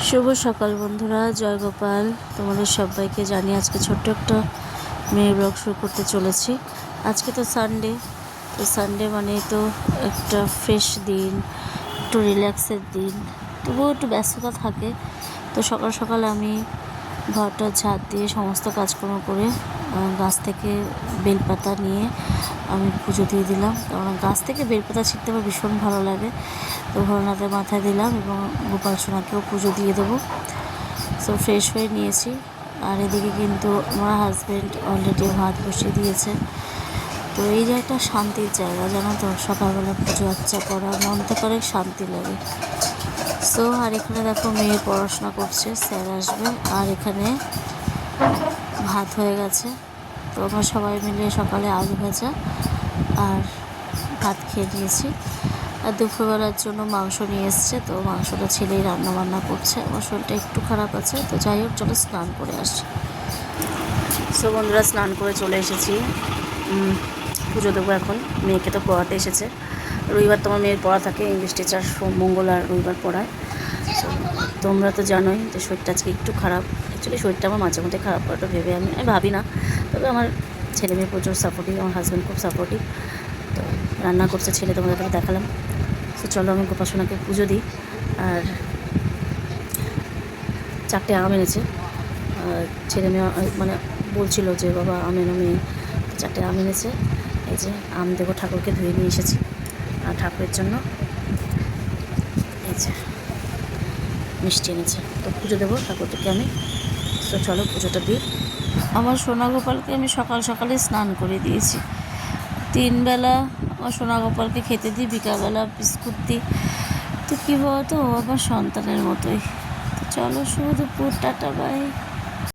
শুভ সকাল বন্ধুরা, জয় গোপাল। তোমাদের সবাইকে জানি আজকে ছোট্ট একটা মেয়ে ব্লগ শুরু করতে চলেছি। আজকে তো সানডে, তো সানডে মানে তো একটা ফ্রেশ দিন, একটু রিল্যাক্সের দিন, তবুও একটু ব্যস্ততা থাকে। তো সকাল সকাল আমি ঘরটা ঝাড় দিয়ে সমস্ত কাজকর্ম করে গাছ থেকে বেলপাতা নিয়ে আমি পুজো দিয়ে দিলাম। কারণ গাছ থেকে বেলপাতা ছিঁড়তে আমার ভীষণ ভালো লাগে। তো ভোলানাথের মাথায় দিলাম এবং গোপাল সোনাকেও পুজো দিয়ে দেবো। সো ফ্রেশ হয়ে নিয়েছি। আর এদিকে কিন্তু আমার হাজব্যান্ড অলরেডি ভাত বসিয়ে দিয়েছে। তো এই যে একটা শান্তির জায়গা, জানো তো, সকালবেলা পুজো আর্চা করা মন থেকে অনেক শান্তি লাগে। সো আর এখানে দেখো মেয়ে পড়াশোনা করছে, স্যার আসবে। আর এখানে ভাত হয়ে গেছে। তো আমরা সবাই মিলে সকালে আলু ভাজা আর ভাত খেয়ে নিয়েছি। আর দুপুরবেলার জন্য মাংস নিয়ে এসছে, তো মাংসটা ছেলেই রান্না করছে। আমার শরীরটা একটু খারাপ আছে, তো যাই হোক চলো স্নান করে আসি। সো বন্ধুরা, স্নান করে চলে এসেছি, পুজো দেবো এখন। মেয়েকে তো পড়াতে এসেছে। রবিবার তোমার মেয়ের পড়া থাকে, ইংলিশ টিচার মঙ্গল আর রবিবার পড়ায়। সো তোমরা তো জানোই যে শরীরটা আজকে একটু খারাপ। অ্যাকচুয়ালি শরীরটা আমার মাঝে মধ্যে খারাপ করাটা ভেবে আমি ভাবি না, তবে আমার ছেলে মেয়ে প্রচুর সাপোর্টিভ, আমার হাজব্যান্ড খুব সাপোর্টিভ। তো রান্না করছে ছেলে, তোমাদেরকে দেখালাম। তো চলো আমি গোপাসনাকে পুজো দিই। আর 4টে আম এনেছে ছেলে মেয়ে, মানে বলছিল যে বাবা আম এনো মেয়ে। 4টে আম এনেছে। এই যে আম দেবো, ঠাকুরকে ধুয়ে নিয়ে এসেছি আর ঠাকুরের জন্য এই যে মিষ্টি এনেছে। তো পুজো দেবো ঠাকুরকে আমি। তো চলো পুজোটা দিই। আমার সোনা গোপালকে আমি সকাল সকালে স্নান করে দিয়েছি। 3 বেলা আমার সোনা গোপালকে খেতে দিই, বিকালবেলা বিস্কুট দিই। তো কী বলতো, ও আমার সন্তানের মতোই। তো চলো, শুভ দুপুর, টাটা, বাই।